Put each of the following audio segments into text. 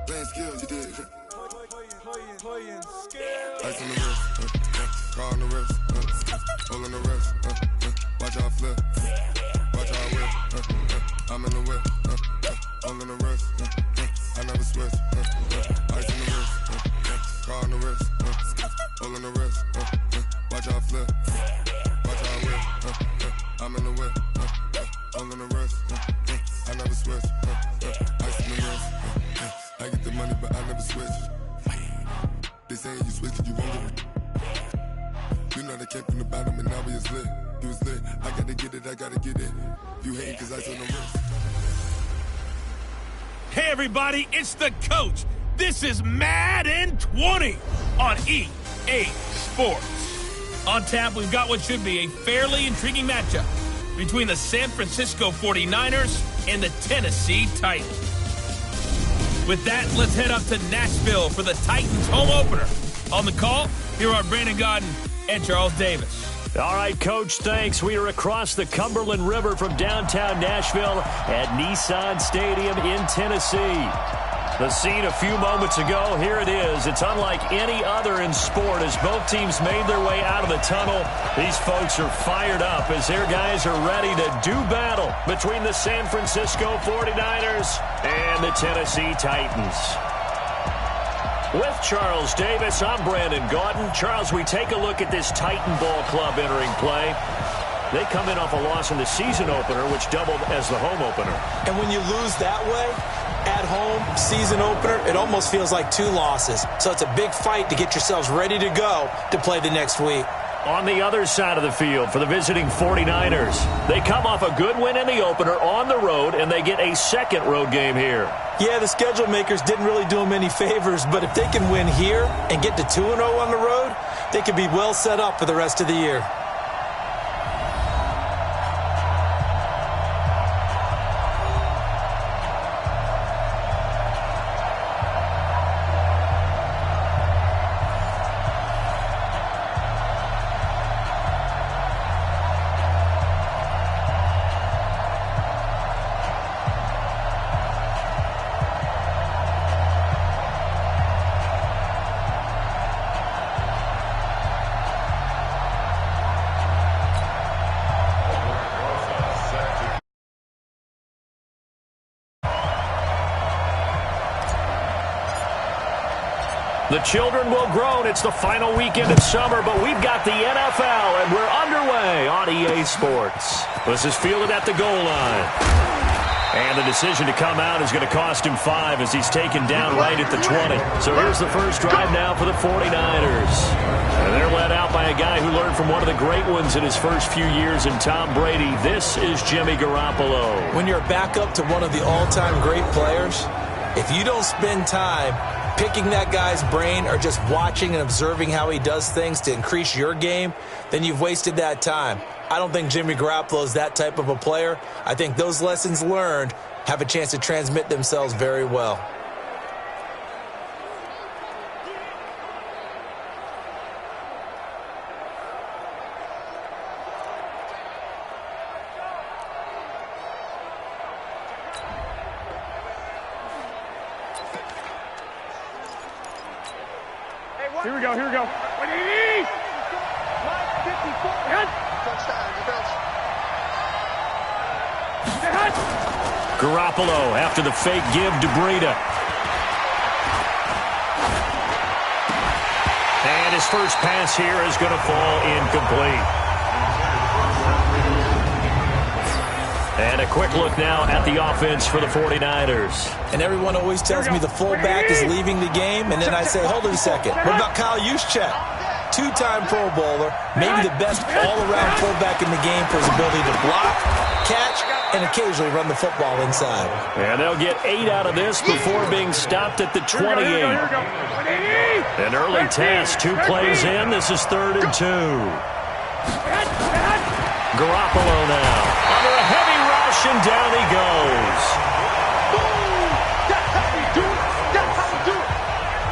Playing skills, you did. Ice on the wrist, car on the wrist, hole on the wrist, watch how I flip, watch how I whip, I'm in the whip, hole on the wrist, I never switch, ice on the wrist, car on the wrist, hole on the wrist, watch how I flip, watch how I whip, I'm in the whip, hole on the wrist, I never switch, ice on the wrist, I get the money but I never switch. They saying you switch it, you won't get it. You know they came from the bottom and now we is lit. You was lit, I gotta get it, I gotta get it. You hating cause I said no risk. Hey everybody, it's the coach. This is Madden 20 on EA Sports. On tap, we've got what should be a fairly intriguing matchup between the San Francisco 49ers and the Tennessee Titans. With that, let's head up to Nashville for the Titans home opener. On the call, here are Brandon Godden and Charles Davis. All right, Coach, thanks. We are across the Cumberland River from downtown Nashville at Nissan Stadium in Tennessee. The scene a few moments ago, here it is. It's unlike any other in sport as both teams made their way out of the tunnel. These folks are fired up as their guys are ready to do battle between the San Francisco 49ers and the Tennessee Titans. With Charles Davis, I'm Brandon Gaudin. Charles, we take a look at this Titan Ball Club entering play. They come in off a loss in the season opener, which doubled as the home opener. And when you lose that way, at home, season opener, it almost feels like two losses. So it's a big fight to get yourselves ready to go to play the next week. On the other side of the field for the visiting 49ers, they come off a good win in the opener on the road, and they get a second road game here. Yeah, the schedule makers didn't really do them any favors, but if they can win here and get to 2-0 on the road, they could be well set up for the rest of the year. The children will groan. It's the final weekend of summer, but we've got the NFL, and we're underway on EA Sports. This is fielded at the goal line. And the decision to come out is going to cost him 5 as he's taken down right at the 20. So here's the first drive now for the 49ers. And they're led out by a guy who learned from one of the great ones in his first few years in Tom Brady. This is Jimmy Garoppolo. When you're back up to one of the all-time great players, if you don't spend time picking that guy's brain or just watching and observing how he does things to increase your game, then you've wasted that time. I don't think Jimmy Garoppolo is that type of a player. I think those lessons learned have a chance to transmit themselves very well. Here we go, here we go. Garoppolo after the fake give to Breida. And his first pass here is going to fall incomplete. And a quick look now at the offense for the 49ers. And everyone always tells me the fullback is leaving the game, and then I say, hold it a second. What about Kyle Juszczyk? Two-time Pro Bowler, maybe the best all-around fullback in the game for his ability to block, catch, and occasionally run the football inside. And they'll get 8 out of this before being stopped at the 28. An early test, 2 plays in. This is 3rd and 2. Garoppolo now. Under a heavy rush, and down he goes.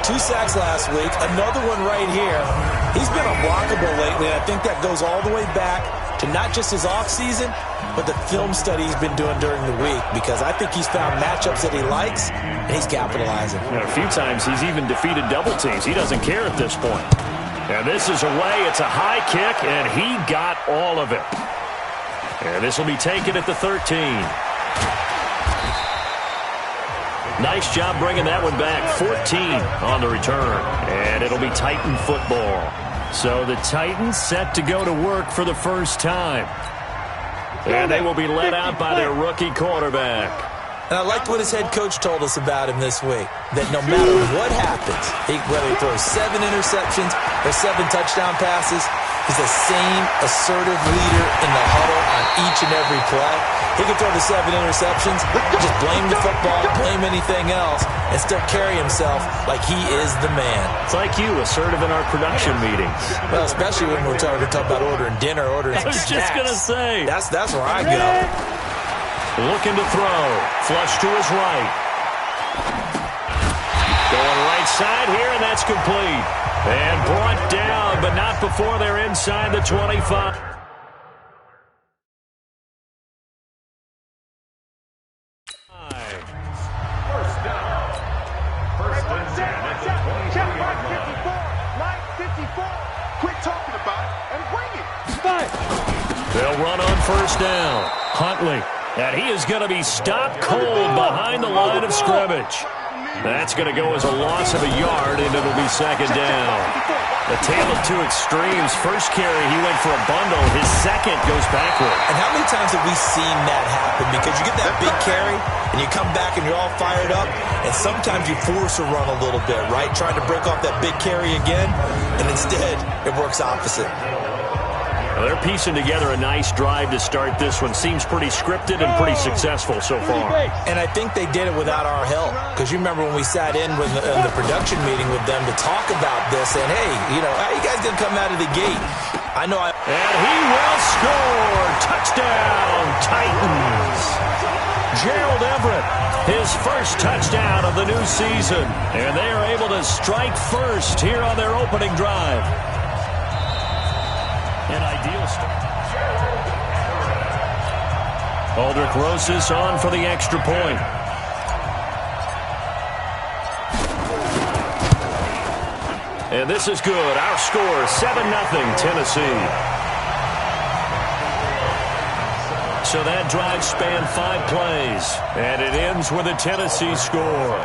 2 sacks last week, another one right here. He's been unblockable lately, and I think that goes all the way back to not just his offseason, but the film study he's been doing during the week, because I think he's found matchups that he likes, and he's capitalizing. A few times he's even defeated double teams. He doesn't care at this point. And this is away. It's a high kick, and he got all of it. And this will be taken at the 13. Nice job bringing that one back. 14 on the return. And it'll be Titan football. So the Titans set to go to work for the first time. And they will be led out by their rookie quarterback. And I liked what his head coach told us about him this week, that no matter what happens, whether he throws 7 interceptions or 7 touchdown passes, he's the same assertive leader in the huddle on each and every play. He can throw the 7 interceptions, just blame the football, blame anything else, and still carry himself like he is the man. It's like you, assertive in our production meetings. Well, especially when we're talking about ordering dinner, ordering I was just going to say. That's where I go. Looking to throw. Flush to his right. Going right side here, and that's complete. And brought down, but not before they're inside the 25. First down. First and 10 at the 23-yard line. 54. Quit talking about it and bring it. They'll run on first down. Huntley. And he is going to be stopped cold behind the line of scrimmage. That's going to go as a loss of a yard, and it'll be second down. A tale of two extremes. First carry, he went for a bundle. His second goes backward. And how many times have we seen that happen? Because you get that big carry, and you come back and you're all fired up, and sometimes you force a run a little bit, right? Trying to break off that big carry again, and instead it works opposite. Well, they're piecing together a nice drive to start this one. Seems pretty scripted and pretty successful so far. And I think they did it without our help. Because you remember when we sat in with the production meeting with them to talk about this, and hey, how you guys going to come out of the gate? And he will score. Touchdown, Titans. Gerald Everett, his first touchdown of the new season. And they are able to strike first here on their opening drive. An ideal start. Aldrich Rosas on for the extra point. And this is good. Our score, 7-0 Tennessee. So that drive spanned 5 plays. And it ends with a Tennessee score.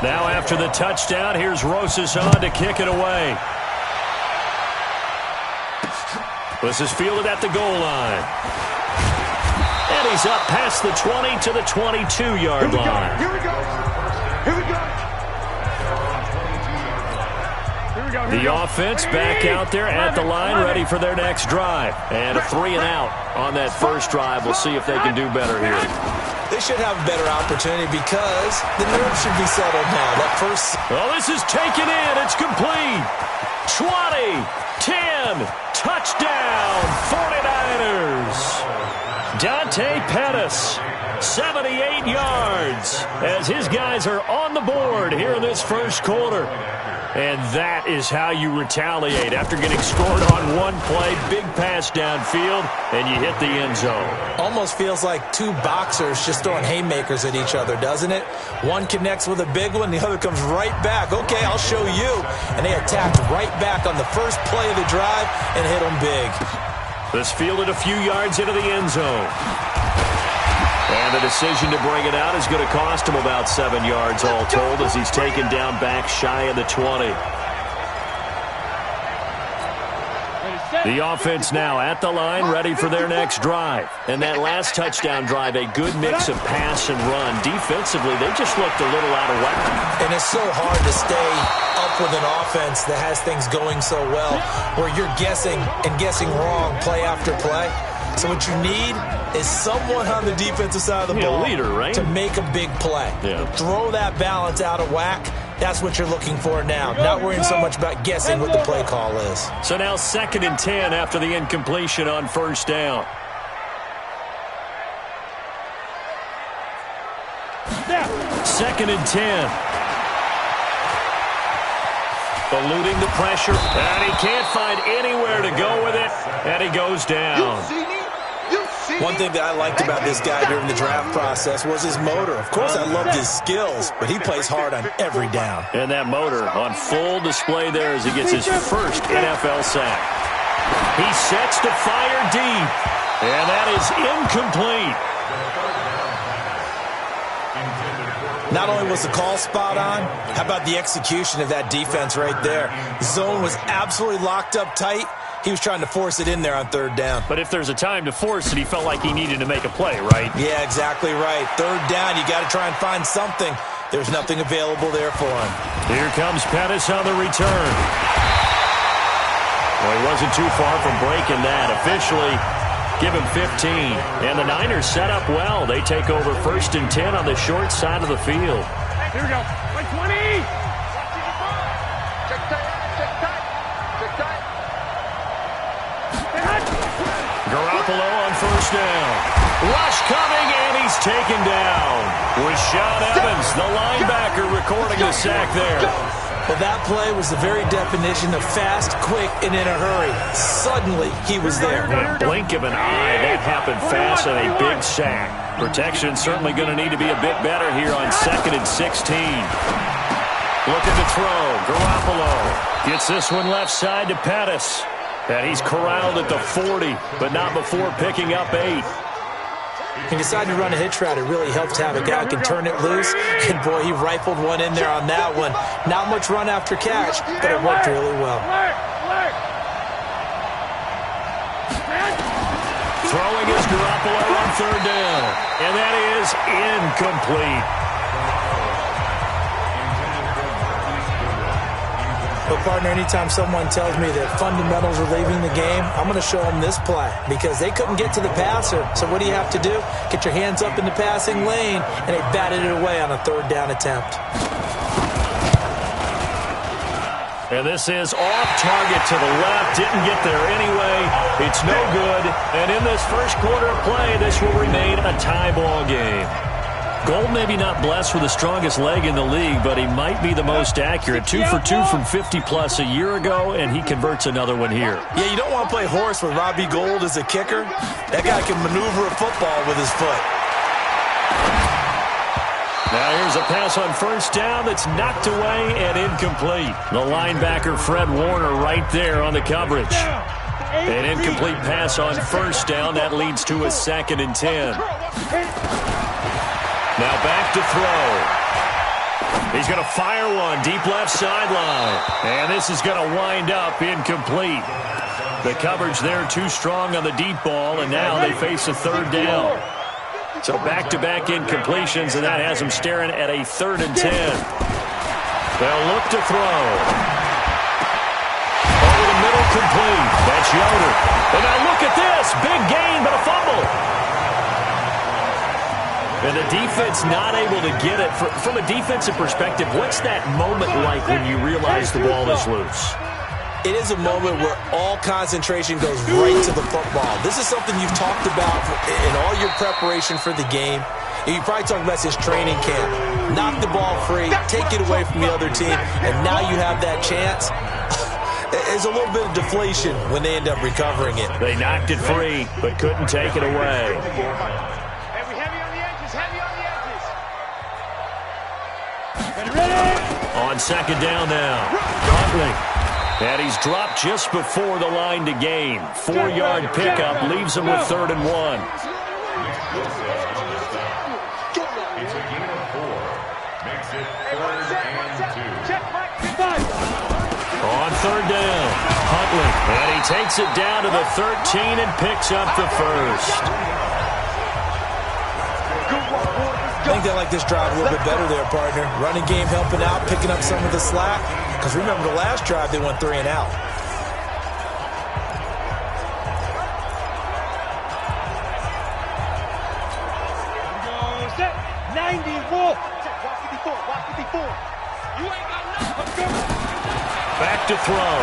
Now after the touchdown, here's Rosas on to kick it away. This is fielded at the goal line. And he's up past the 20 to the 22-yard line. Here we go. The offense back out there at the line, ready for their next drive. And a 3-and-out on that first drive. We'll see if they can do better here. They should have a better opportunity because the nerves should be settled now. Well, this is taken in. It's complete. 20, 10, touchdown, 49ers. Dante Pettis, 78 yards, as his guys are on the board here in this first quarter. And that is how you retaliate after getting scored on one play. Big pass downfield, and you hit the end zone. Almost feels like two boxers just throwing haymakers at each other, doesn't it? One connects with a big one, the other comes right back. Okay, I'll show you. And they attacked right back on the first play of the drive and hit them big. This fielded a few yards into the end zone. And the decision to bring it out is going to cost him about 7 yards all told as he's taken down back shy of the 20. The offense now at the line, ready for their next drive. And that last touchdown drive, a good mix of pass and run. Defensively, they just looked a little out of whack. And it's so hard to stay up with an offense that has things going so well, where you're guessing and guessing wrong play after play. So what you need is someone on the defensive side of the ball, a leader, right? To make a big play. Yeah. Throw that balance out of whack. That's what you're looking for now. Not worrying so much about guessing what the play call is. So now 2nd and 10 after the incompletion on first down. Second and 10. Eluding the pressure, and he can't find anywhere to go with it, and he goes down. You see One thing that I liked about this guy during the draft process was his motor. Of course, I loved his skills, but he plays hard on every down. And that motor on full display there as he gets his first NFL sack. He sets to fire deep, and that is incomplete. Not only was the call spot on, how about the execution of that defense right there? Zone was absolutely locked up tight. He was trying to force it in there on third down. But if there's a time to force it, he felt like he needed to make a play, right? Yeah, exactly right. Third down, you got to try and find something. There's nothing available there for him. Here comes Pettis on the return. Well, he wasn't too far from breaking that. Officially, give him 15. And the Niners set up well. They take over 1st and 10 on the short side of the field. Here we go. Like 20. Check tight. Check tight. Check tight. Garoppolo on 1st down. Rush coming, and he's taken down. Rashaan Evans, the linebacker, recording a sack there. Well, that play was the very definition of fast, quick, and in a hurry. Suddenly, he was there. In a blink of an eye, that happened fast and a big sack. Protection certainly going to need to be a bit better here on 2nd and 16. Looking to throw. Garoppolo gets this one left side to Pettis. And he's corralled at the 40, but not before picking up 8. He decided to run a hitch route. It really helped to have a guy who can turn it loose. And, boy, he rifled one in there on that one. Not much run after catch, but it worked really well. Throwing is Garoppolo on 3rd down. And that is incomplete. But, partner, anytime someone tells me that fundamentals are leaving the game, I'm going to show them this play because they couldn't get to the passer. So what do you have to do? Get your hands up in the passing lane, and they batted it away on a 3rd down attempt. And this is off target to the left. Didn't get there anyway. It's no good. And in this first quarter of play, this will remain a tie ball game. Gold maybe not blessed with the strongest leg in the league, but he might be the most accurate. 2 for 2 from 50-plus a year ago, and he converts another one here. Yeah, you don't want to play horse with Robbie Gould as a kicker. That guy can maneuver a football with his foot. Now here's a pass on 1st down that's knocked away and incomplete. The linebacker, Fred Warner, right there on the coverage. An incomplete pass on 1st down. That leads to a 2nd and 10. Now back to throw. He's going to fire one deep left sideline. And this is going to wind up incomplete. The coverage there too strong on the deep ball, and now they face a 3rd down. So back-to-back incompletions, and that has them staring at a 3rd and 10. They'll look to throw. Over the middle, complete. That's Yoder. And now look at this. Big gain, but a fumble. And the defense not able to get it. From a defensive perspective, what's that moment like when you realize the ball is loose? It is a moment where all concentration goes right to the football. This is something you've talked about in all your preparation for the game. You probably talked about since training camp. Knock the ball free, take it away from the other team, and now you have that chance. There's a little bit of deflation when they end up recovering it. They knocked it free, but couldn't take it away. On 2nd down now, Huntley. And he's dropped just before the line to gain. 4-yard pickup leaves him with 3rd and 1. It's a gain of 4. Makes it 3rd and 2. On 3rd down, Huntley. And he takes it down to the 13 and picks up the first. I think they like this drive a little bit better there, partner. Running game helping out, picking up some of the slack. Because remember, the last drive, they went 3 and out. Set. 94. Walk 54. Walk 54. You ain't got nothing. Back to throw.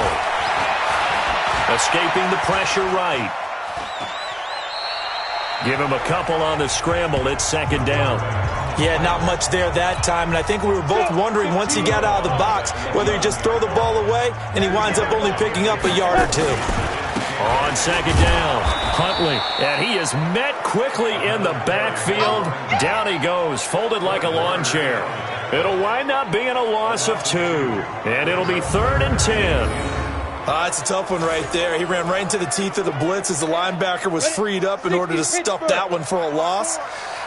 Escaping the pressure right. Give him a couple on the scramble. It's 2nd down. Yeah, not much there that time. And I think we were both wondering once he got out of the box whether he'd just throw the ball away and he winds up only picking up a yard or 2. On second down, Huntley, and he is met quickly in the backfield. Down he goes, folded like a lawn chair. It'll wind up being a loss of 2, and it'll be 3rd and 10. It's a tough one right there. He ran right into the teeth of the blitz as the linebacker was freed up in order to stuff that one for a loss.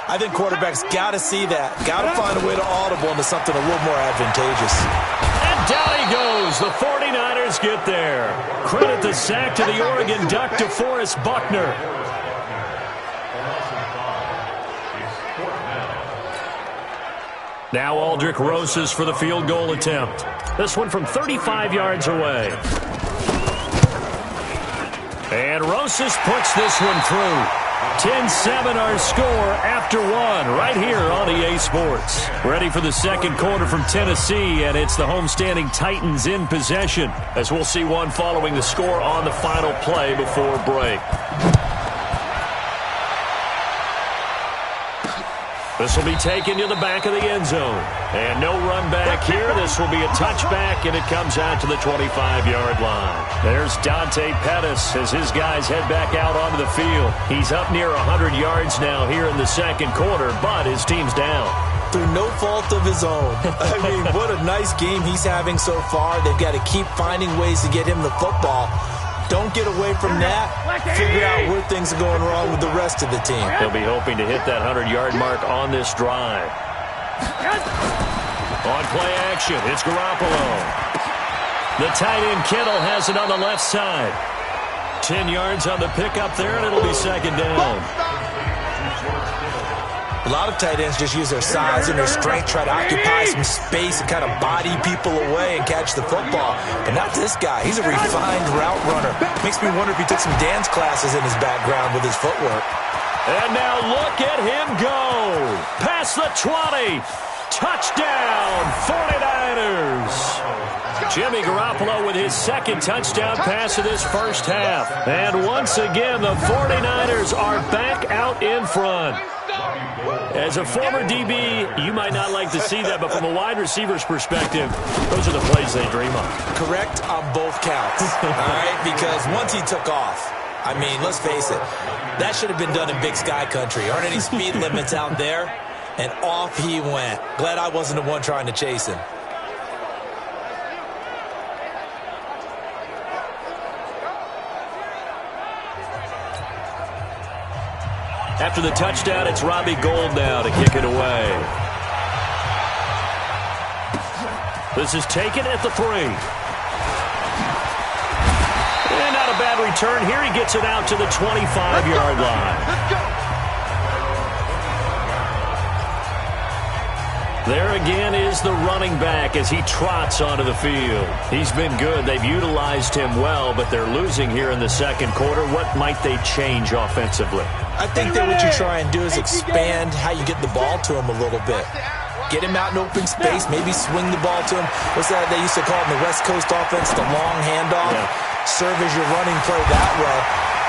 I think quarterbacks got to see that. Got to find a way to audible into something a little more advantageous. And down he goes. The 49ers get there. Credit the sack to the Oregon Duck, DeForest Buckner. Now Aldrich Rosas for the field goal attempt. This one from 35 yards away. And Rosas puts this one through. 10-7 our score after 1 right here on EA Sports. Ready for the second quarter from Tennessee, and it's the homestanding Titans in possession, as we'll see one following the score on the final play before break. This will be taken to the back of the end zone. And no run back here. This will be a touchback, and it comes out to the 25-yard line. There's Dante Pettis as his guys head back out onto the field. He's up near 100 yards now here in the second quarter, but his team's down. Through no fault of his own. I mean, what a nice game he's having so far. They've got to keep finding ways to get him the football. Don't get away from that. Figure out where things are going wrong with the rest of the team. They'll be hoping to hit that 100-yard mark on this drive. On play action, it's Garoppolo. The tight end Kittle has it on the left side. 10 yards on the pickup there, and it'll be second down. A lot of tight ends just use their size and their strength, try to occupy some space and kind of body people away and catch the football. But not this guy. He's a refined route runner. Makes me wonder if he took some dance classes in his background with his footwork. And now look at him go. Past the 20. Touchdown, 49ers. Jimmy Garoppolo with his second touchdown pass of this first half. And once again, the 49ers are back out in front. As a former DB, you might not like to see that, but from a wide receiver's perspective, those are the plays they dream of. Correct on both counts, all right? Because once he took off, I mean, let's face it, that should have been done in Big Sky Country. Aren't any speed limits out there? And off he went. Glad I wasn't the one trying to chase him. After the touchdown, it's Robbie Gould now to kick it away. This is taken at the 3. And not a bad return here. He gets it out to the 25-yard line. Let's go. There again is the running back as he trots onto the field. He's been good. They've utilized him well, but they're losing here in the second quarter. What might they change offensively? I think that what you try and do is expand how you get the ball to him a little bit. Get him out in open space, maybe swing the ball to him. What's that they used to call it in the West Coast offense, the long handoff? Yeah. Serve as your running play that way,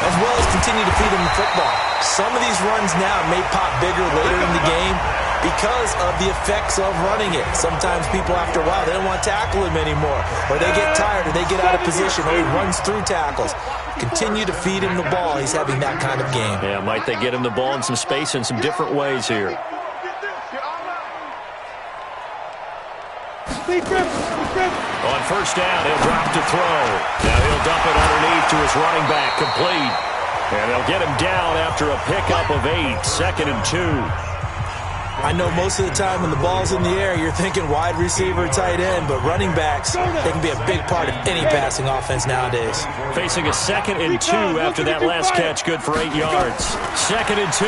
as well as continue to feed him the football. Some of these runs now may pop bigger later in the game because of the effects of running it. Sometimes people, after a while, they don't want to tackle him anymore, or they get tired, or they get out of position, or he runs through tackles. Continue to feed him the ball. He's having that kind of game. Yeah, might they get him the ball in some space in some different ways here. On first down, he'll drop to throw. Now he'll dump it underneath to his running back, complete. And they'll get him down after a pickup of 8, 2nd and 2. I know most of the time when the ball's in the air, you're thinking wide receiver, tight end, but running backs, they can be a big part of any passing offense nowadays. Facing a 2nd and 2 after that last catch, good for 8 yards. 2nd and 2.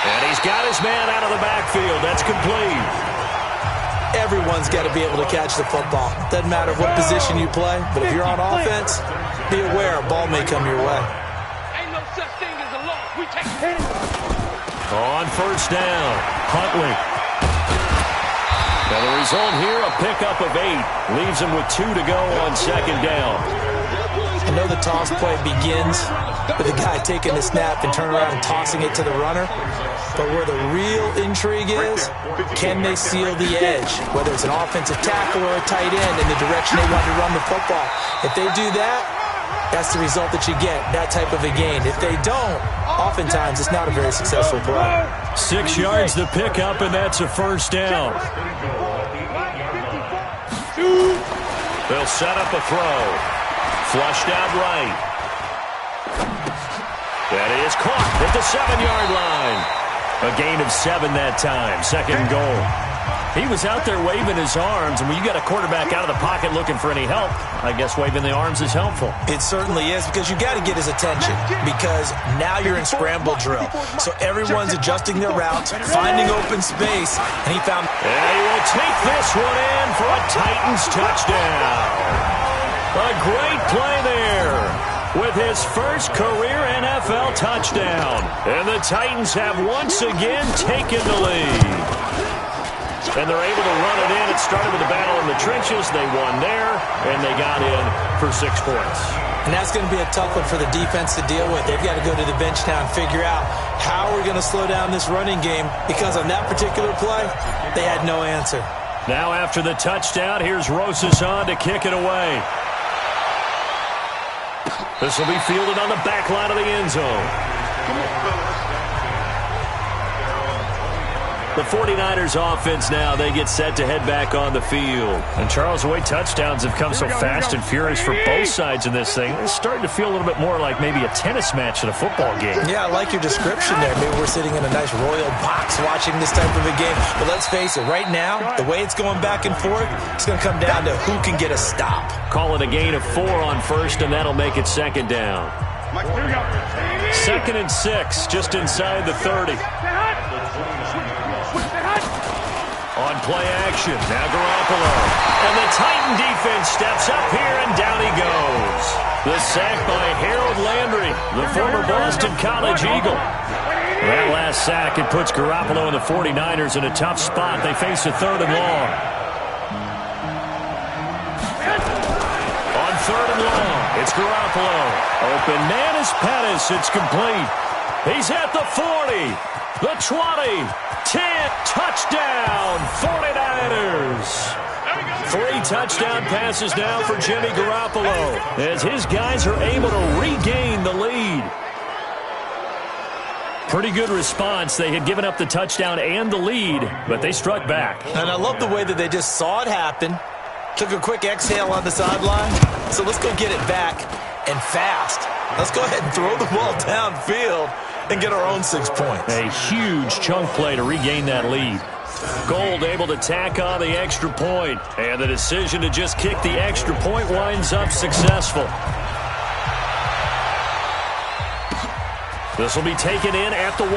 And he's got his man out of the backfield. That's complete. Everyone's got to be able to catch the football. Doesn't matter what position you play, but if you're on offense, be aware a ball may come your way. Ain't no such thing as a loss. We take it. On first down, Huntley. Now the result here, a pickup of 8. Leaves him with 2 to go on second down. I know the toss play begins with the guy taking the snap and turning around and tossing it to the runner. But where the real intrigue is, can they seal the edge, whether it's an offensive tackle or a tight end, in the direction they want to run the football? If they do that, that's the result that you get, that type of a gain. If they don't, oftentimes it's not a very successful play. 6 yards to pick up, and that's a first down. They'll set up a throw. Flushed out right. That is caught at the 7-yard line. A gain of 7 that time. Second and goal. He was out there waving his arms, and when you got a quarterback out of the pocket looking for any help, I guess waving the arms is helpful. It certainly is, because you got to get his attention, because now you're in scramble drill. So everyone's adjusting their routes, finding open space, and he found... And he will take this one in for a Titans touchdown. A great play there with his first career NFL touchdown. And the Titans have once again taken the lead. And they're able to run it in. It started with a battle in the trenches. They won there, and they got in for 6 points. And that's going to be a tough one for the defense to deal with. They've got to go to the bench now and figure out how we're going to slow down this running game, because on that particular play, they had no answer. Now after the touchdown, here's Rosas on to kick it away. This will be fielded on the back line of the end zone. The 49ers offense now, they get set to head back on the field. And Charles, the way touchdowns have come so fast and furious for both sides in this thing, it's starting to feel a little bit more like maybe a tennis match at a football game. Yeah, I like your description there. Maybe we're sitting in a nice royal box watching this type of a game. But let's face it, right now, the way it's going back and forth, it's going to come down to who can get a stop. Call it a gain of 4 on first, and that'll make it second down. 2nd and 6, just inside the 30. On play action, now Garoppolo. And the Titan defense steps up here, and down he goes. The sack by Harold Landry, the former Boston College Eagle. That last sack, it puts Garoppolo and the 49ers in a tough spot. They face a 3rd and long. On 3rd and long, it's Garoppolo. Open man is Pettis. It's complete. He's at the 40, the 20, 10, touchdown, 49ers. 3 touchdown passes now for Jimmy Garoppolo as his guys are able to regain the lead. Pretty good response. They had given up the touchdown and the lead, but they struck back. And I love the way that they just saw it happen, took a quick exhale on the sideline. So let's go get it back, and fast. Let's go ahead and throw the ball downfield and get our own 6 points. A huge chunk play to regain that lead. Gold able to tack on the extra point, and the decision to just kick the extra point winds up successful. This will be taken in at the 1.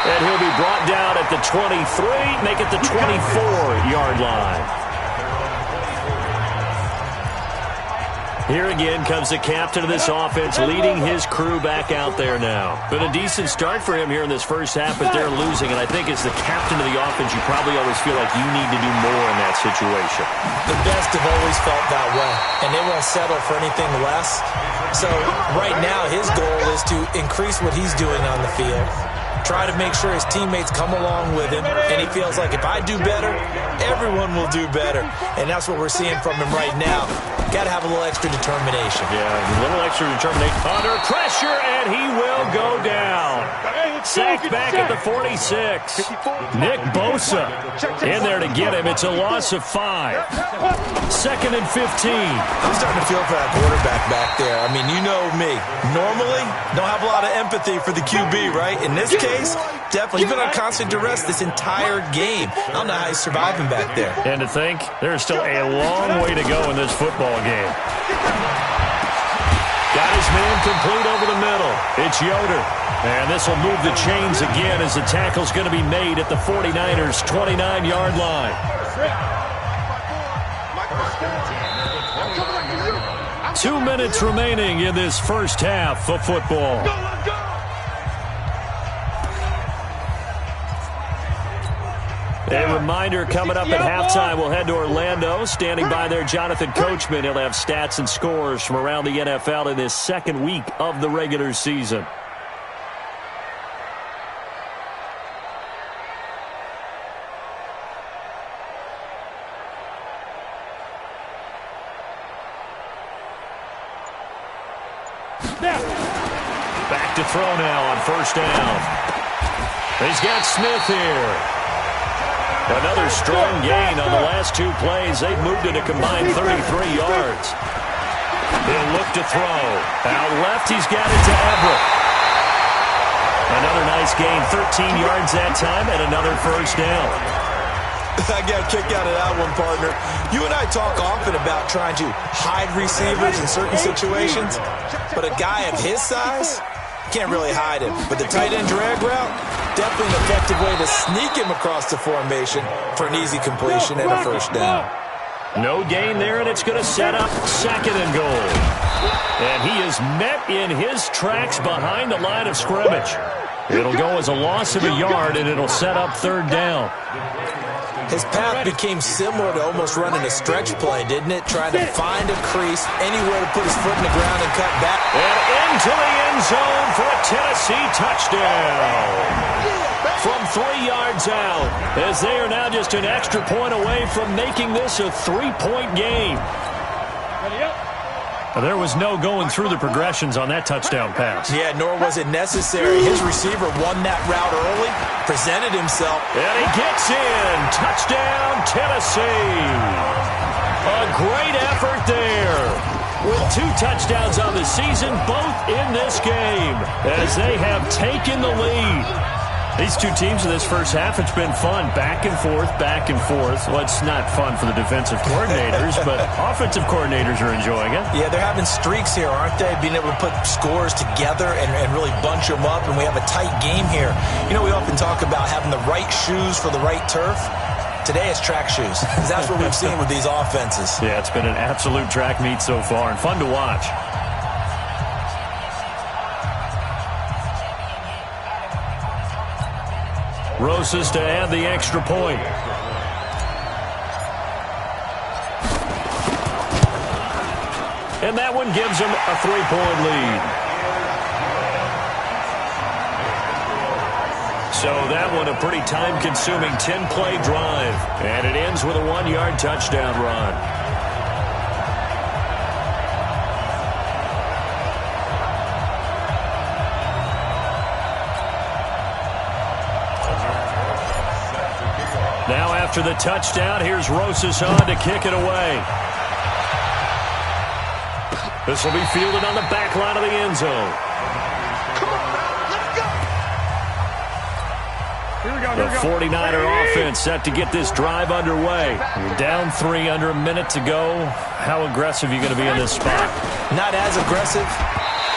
And he'll be brought down at the 23, make it the 24-yard line. Here again comes the captain of this offense, leading his crew back out there now. Been a decent start for him here in this first half, but they're losing. And I think as the captain of the offense, you probably always feel like you need to do more in that situation. The best have always felt that way, and they won't settle for anything less. So right now, his goal is to increase what he's doing on the field, try to make sure his teammates come along with him, and he feels like if I do better, everyone will do better. And that's what we're seeing from him right now. Got to have a little extra determination. Yeah, a little extra determination. Under pressure, and he will go down. Sacked back at the 46. Nick Bosa in there to get him. It's a loss of 5. 2nd and 15. I'm starting to feel for that quarterback back there. I mean, you know me. Normally, don't have a lot of empathy for the QB, right? In this case, definitely. He's been on constant duress this entire game. I don't know how he's surviving back there. And to think, there's still a long way to go in this football game. Got his man complete over the middle. It's Yoder. And this will move the chains again as the tackle's going to be made at the 49ers' 29-yard line. 2 minutes remaining in this first half of football. A reminder coming up at halftime, we'll head to Orlando. Standing by there, Jonathan Coachman. He'll have stats and scores from around the NFL in this second week of the regular season. Back to throw now on first down. He's got Smith here. Another strong gain on the last two plays. They've moved it a combined 33 yards. He'll look to throw. Out left, he's got it to Everett. Another nice gain, 13 yards that time, and another first down. I got a kick out of that one, partner. You and I talk often about trying to hide receivers in certain situations, but a guy of his size, can't really hide him. But the tight end drag route, definitely an effective way to sneak him across the formation for an easy completion and a first down. No gain there, and it's going to set up second and goal. And he is met in his tracks behind the line of scrimmage. It'll go as a loss of a yard, and it'll set up third down. His path became similar to almost running a stretch play, didn't it? Trying to find a crease, anywhere to put his foot in the ground and cut back. And into the end zone for a Tennessee touchdown. From 3 yards out, as they are now just an extra point away from making this a 3-point game. There was no going through the progressions on that touchdown pass. Yeah, nor was it necessary. His receiver won that route early, presented himself. And he gets in. Touchdown, Tennessee. A great effort there. With 2 touchdowns on the season, both in this game, as they have taken the lead. These two teams in this first half, it's been fun. Back and forth, back and forth. Well, it's not fun for the defensive coordinators, but offensive coordinators are enjoying it. Yeah, they're having streaks here, aren't they? Being able to put scores together and really bunch them up, and we have a tight game here. You know, we often talk about having the right shoes for the right turf. Today it's track shoes, because that's what we've seen with these offenses. Yeah, it's been an absolute track meet so far, and fun to watch. Rosas to add the extra point. And that one gives them a 3-point lead. So that one a pretty time-consuming 10-play drive. And it ends with a 1-yard touchdown run. Now after the touchdown, here's Rosas on to kick it away. This will be fielded on the back line of the end zone. Come on, man. Let's go. Here we go. The 49er offense set to get this drive underway. You're down 3 under a minute to go. How aggressive are you going to be in this spot? Not as aggressive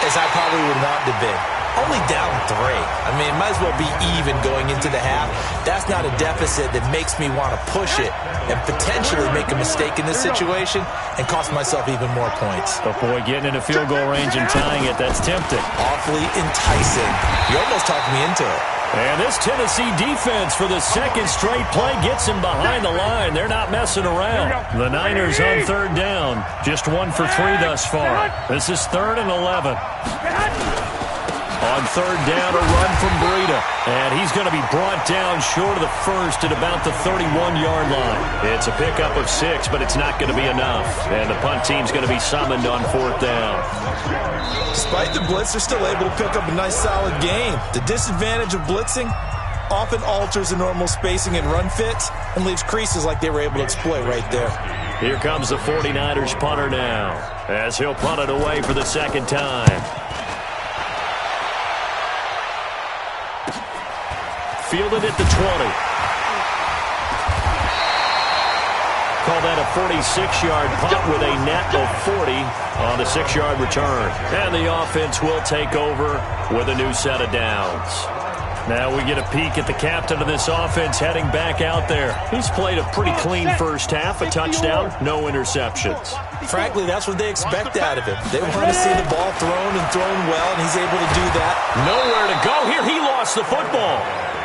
as I probably would want to be. Only down 3. I mean, it might as well be even going into the half. That's not a deficit that makes me want to push it and potentially make a mistake in this situation and cost myself even more points. But boy, getting into field goal range and tying it, that's tempting. Awfully enticing. You almost talked me into it. And this Tennessee defense for the second straight play gets him behind the line. They're not messing around. The Niners on third down. Just 1 for 3 thus far. This is 3rd and 11. On third down, a run from Breida. And he's going to be brought down short of the first at about the 31-yard line. It's a pickup of 6, but it's not going to be enough. And the punt team's going to be summoned on 4th down. Despite the blitz, they're still able to pick up a nice solid gain. The disadvantage of blitzing often alters the normal spacing and run fits and leaves creases like they were able to exploit right there. Here comes the 49ers punter now, as he'll punt it away for the second time. Fielded at the 20. Call that a 46-yard punt with a net of 40 on the 6-yard return. And the offense will take over with a new set of downs. Now we get a peek at the captain of this offense heading back out there. He's played a pretty clean first half, a touchdown, no interceptions. Frankly, that's what they expect out of him. They want to see the ball thrown and thrown well, and he's able to do that. Nowhere to go here. He lost the football.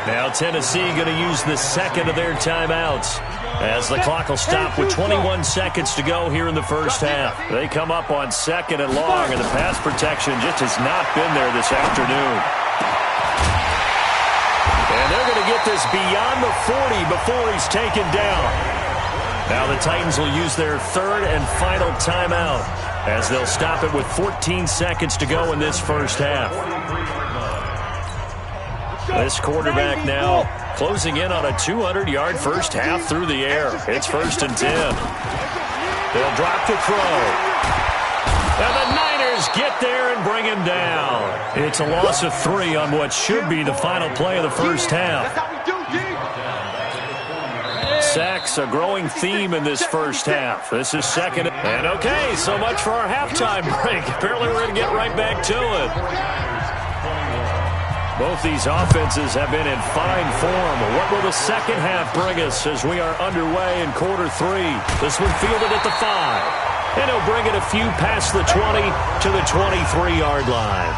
Now Tennessee going to use the second of their timeouts as the clock will stop with 21 seconds to go here in the first half. They come up on 2nd and long, and the pass protection just has not been there this afternoon. And they're going to get this beyond the 40 before he's taken down. Now the Titans will use their third and final timeout as they'll stop it with 14 seconds to go in this first half. This quarterback now closing in on a 200-yard first half through the air. It's 1st and 10. They'll drop the throw. And the Niners get there and bring him down. It's a loss of 3 on what should be the final play of the first half. Sacks, a growing theme in this first half. This is 2nd. And okay, so much for our halftime break. Apparently we're going to get right back to it. Both these offenses have been in fine form. What will the second half bring us as we are underway in quarter 3? This one fielded at the 5. And he'll bring it a few past the 20 to the 23-yard line.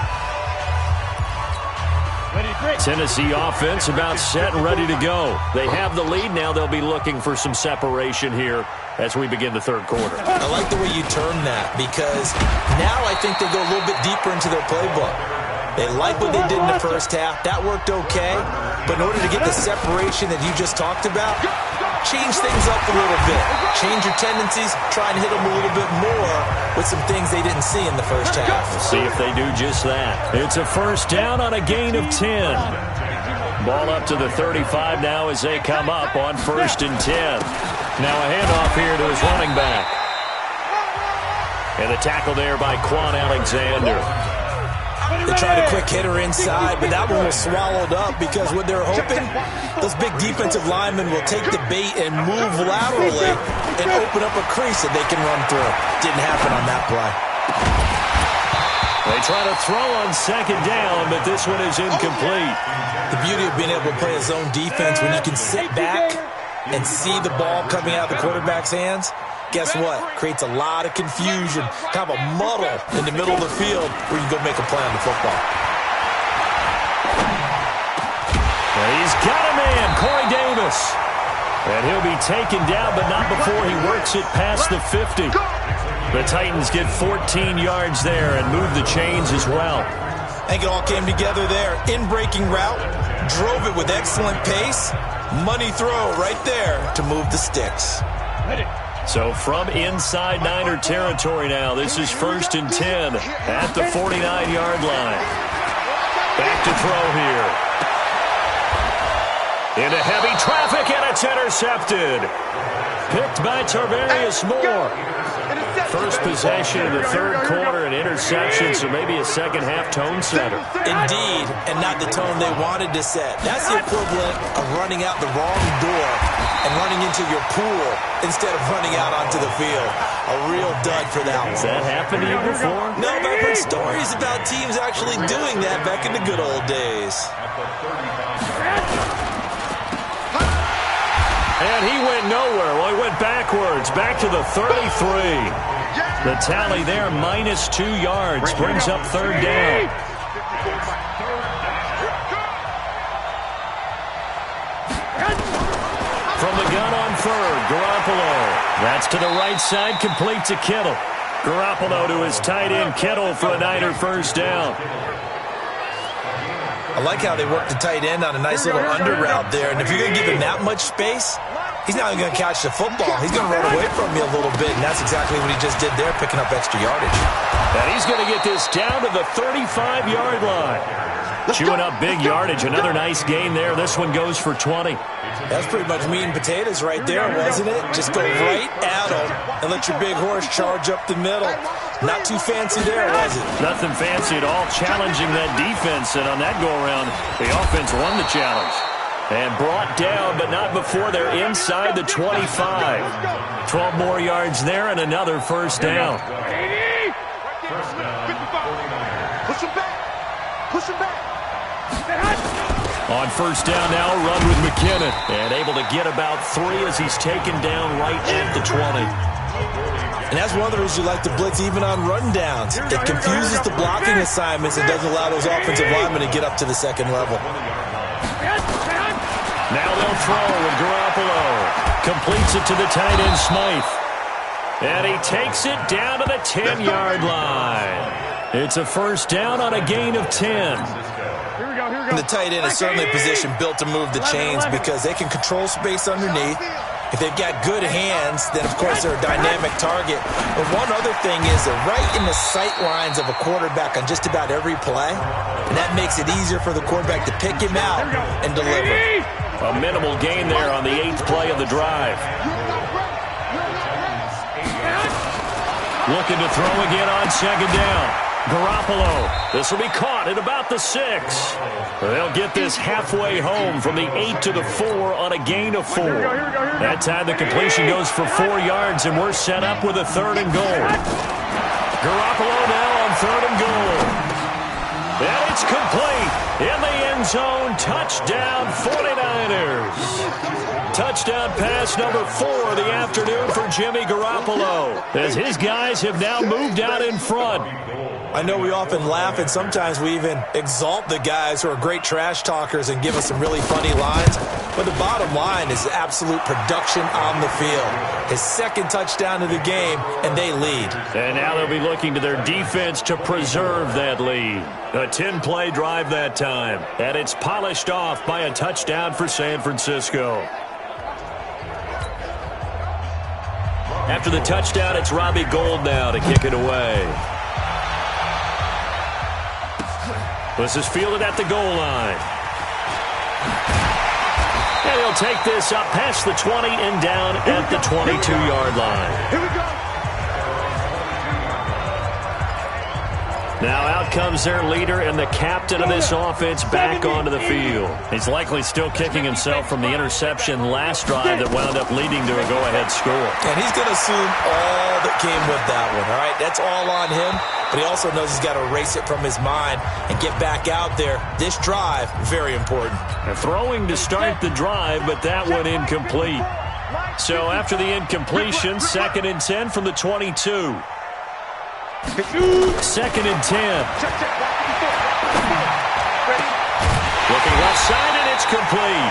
Tennessee offense about set and ready to go. They have the lead. Now they'll be looking for some separation here as we begin the third quarter. I like the way you term that because now I think they go a little bit deeper into their playbook. They like what they did in the first half. That worked okay. But in order to get the separation that you just talked about, change things up a little bit. Change your tendencies. Try and hit them a little bit more with some things they didn't see in the first half. We'll see if they do just that. It's a first down on a gain of 10. Ball up to the 35 now as they come up on 1st and 10. Now a handoff here to his running back. And the tackle there by Quan Alexander. They tried a quick hitter inside, but that one was swallowed up because what they're hoping, those big defensive linemen will take the bait and move laterally and open up a crease that they can run through. Didn't happen on that play. They try to throw on 2nd down, but this one is incomplete. The beauty of being able to play a zone defense when you can sit back and see the ball coming out of the quarterback's hands, guess what? Creates a lot of confusion, kind of a muddle in the middle of the field where you go make a play on the football. He's got a man, Corey Davis. And he'll be taken down, but not before he works it past the 50. The Titans get 14 yards there and move the chains as well. I think it all came together there. In-breaking route, drove it with excellent pace. Money throw right there to move the sticks. So from inside Niner territory now, this is 1st and 10 at the 49-yard line. Back to throw here. Into heavy traffic, and it's intercepted. Picked by Tarvarius Moore. First possession of the third quarter, an interception, so maybe a second-half tone setter. Indeed, and not the tone they wanted to set. That's the equivalent of running out the wrong door and running into your pool instead of running out onto the field. A real dud for that one. Has that happened to you before? No, but I've heard stories about teams actually doing that back in the good old days. And he went nowhere. Well, he went backwards, back to the 33. The tally there, -2 yards, brings up 3rd down. From the gun on 3rd, Garoppolo. That's to the right side, complete to Kittle. Garoppolo to his tight end, Kittle, for a Niner first down. I like how they work the tight end on a nice little under route there. And if you're going to give him that much space, he's not even going to catch the football. He's going to run away from you a little bit, and that's exactly what he just did there, picking up extra yardage. And he's going to get this down to the 35-yard line. Chewing up big yardage. Another nice gain there. This one goes for 20. That's pretty much meat and potatoes right there, wasn't it? Just go right at him and let your big horse charge up the middle. Not too fancy there, was it? Nothing fancy at all. Challenging that defense, and on that go-around, the offense won the challenge. And brought down, but not before they're inside the 25. 12 more yards there and another first down. Push him back. Push him back. On first down now, run with McKinnon. And able to get about 3 as he's taken down right at the 20. And that's one of the reasons you like to blitz even on run downs. It confuses the blocking assignments and doesn't allow those offensive linemen to get up to the second level. Now they'll throw with Garoppolo. Completes it to the tight end, Smythe. And he takes it down to the 10-yard line. It's a first down on a gain of 10. Here we go. And the tight end is certainly a position built to move the chains because they can control space underneath. If they've got good hands, then, of course, they're a dynamic target. But one other thing is they're right in the sight lines of a quarterback on just about every play, and that makes it easier for the quarterback to pick him out and deliver. A minimal gain there on the 8th play of the drive. Looking to throw again on second down. Garoppolo. This will be caught at about the 6. They'll get this halfway home from the 8 to the 4 on a gain of 4. That time the completion goes for 4 yards, and we're set up with a 3rd and goal. Garoppolo now on 3rd and goal. And it's complete. In the end zone, touchdown 49ers. Touchdown pass number 4 of the afternoon for Jimmy Garoppolo, as his guys have now moved out in front. I know we often laugh, and sometimes we even exalt the guys who are great trash talkers and give us some really funny lines. But the bottom line is absolute production on the field. His 2nd touchdown of the game, and they lead. And now they'll be looking to their defense to preserve that lead. A 10-play drive that time, and it's polished off by a touchdown for San Francisco. After the touchdown, it's Robbie Gould now to kick it away. This is fielded at the goal line. And he'll take this up past the 20 and down at the 22-yard line. Here we go. Now out comes their leader and the captain of this offense back onto the field. He's likely still kicking himself from the interception last drive that wound up leading to a go-ahead score. And he's going to assume all that came with that one, all right? That's all on him, but he also knows he's got to erase it from his mind and get back out there. This drive, very important. Throwing to start the drive, but that one incomplete. So after the incompletion, 2nd and 10 from the 22. 2nd and 10. Looking left side, and it's complete.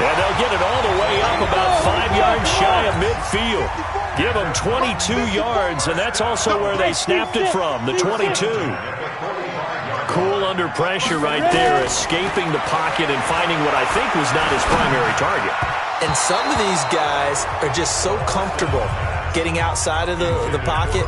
And they'll get it all the way up about 5 yards shy of midfield. Give them 22 yards, and that's also where they snapped it from, the 22. Cool under pressure right there, escaping the pocket and finding what I think was not his primary target. And some of these guys are just so comfortable getting outside of the pocket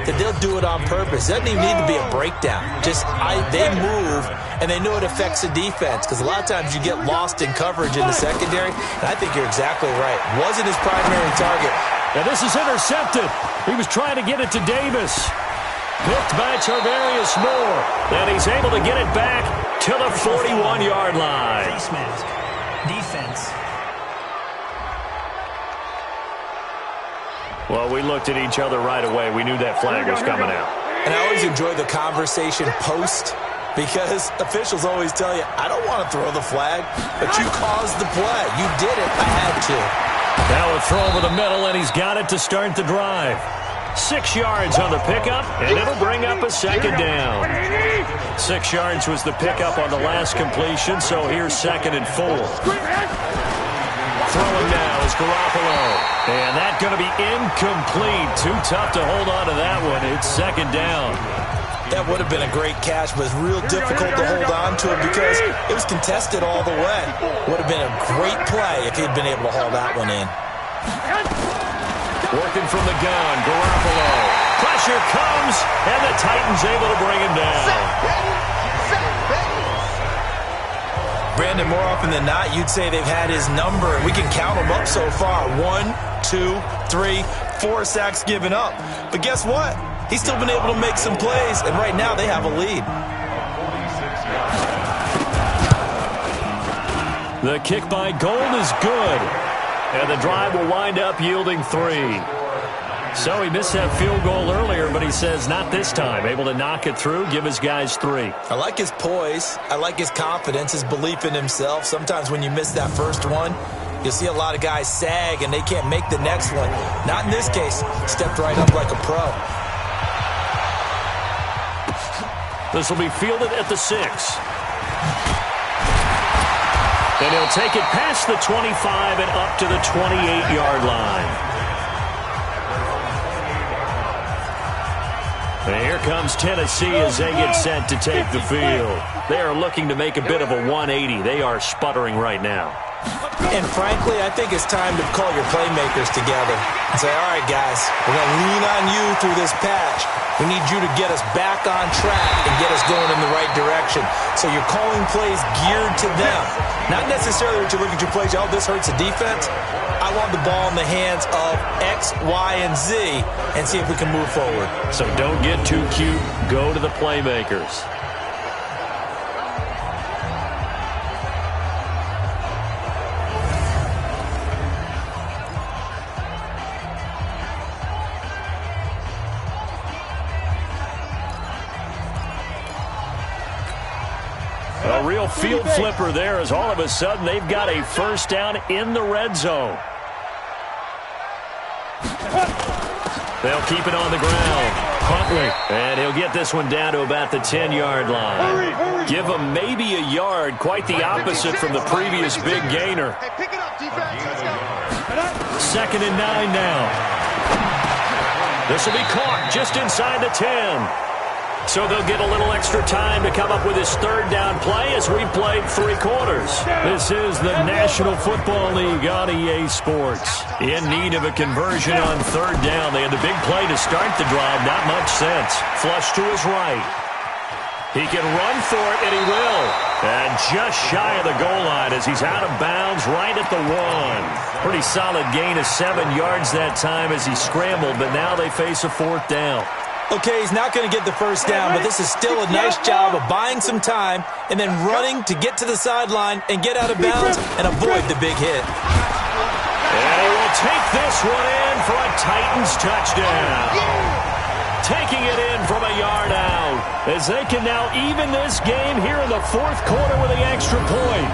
that they'll do it on purpose. It doesn't even need to be a breakdown. They move, and they know it affects the defense, because a lot of times you get lost in coverage in the secondary, and I think you're exactly right. Wasn't his primary target. And this is intercepted. He was trying to get it to Davis. Picked by Tarvarius Moore. And he's able to get it back to the 41-yard line. Face mask. Defense. Well, we looked at each other right away. We knew that flag was coming out. And I always enjoy the conversation post, because officials always tell you, I don't want to throw the flag, but you caused the play. You did it. I had to. Now a throw over the middle, and he's got it to start the drive. 6 yards on the pickup, and it'll bring up a 2nd down. 6 yards was the pickup on the last completion, so here's 2nd and 4. Throwing now is Garoppolo. And that's going to be incomplete. Too tough to hold on to that one. It's 2nd down. That would have been a great catch, but it's real difficult to hold on to it because it was contested all the way. Would have been a great play if he'd been able to haul that one in. Working from the gun, Garoppolo. Pressure comes, and the Titans able to bring him down. Brandon, more often than not, you'd say they've had his number, and we can count them up so far. 1, 2, 3, 4 sacks given up. But guess what? He's still been able to make some plays, and right now they have a lead. The kick by Gould is good, and the drive will wind up yielding 3. So he missed that field goal earlier, but he says not this time. Able to knock it through, give his guys 3. I like his poise. I like his confidence, his belief in himself. Sometimes when you miss that first one, you'll see a lot of guys sag and they can't make the next one. Not in this case. Stepped right up like a pro. This will be fielded at the 6. And he'll take it past the 25 and up to the 28-yard line. And here comes Tennessee as they get set to take the field. They are looking to make a bit of a 180. They are sputtering right now. And frankly, I think it's time to call your playmakers together and say, all right, guys, we're going to lean on you through this patch. We need you to get us back on track and get us going in the right direction. So you're calling plays geared to them. Not necessarily that you look at your plays, oh, this hurts the defense. I want the ball in the hands of X, Y, and Z and see if we can move forward. So don't get too cute. Go to the playmakers. A real field flipper there as all of a sudden they've got a first down in the red zone. They'll keep it on the ground. Huntley, and he'll get this one down to about the 10-yard line. Give him maybe a yard, quite the opposite from the previous big gainer. Second and 9 now. This will be caught just inside the 10. So they'll get a little extra time to come up with his third down play as we played 3 quarters. This is the National Football League on EA Sports. In need of a conversion on third down. They had the big play to start the drive. Not much sense. Flush to his right. He can run for it, and he will. And just shy of the goal line as he's out of bounds right at the 1. Pretty solid gain of 7 yards that time as he scrambled, but now they face a 4th down. Okay, he's not going to get the first down, but this is still a nice job of buying some time and then running to get to the sideline and get out of bounds and avoid the big hit. And he will take this one in for a Titans touchdown. Taking it in from a yard out as they can now even this game here in the 4th quarter with the extra point.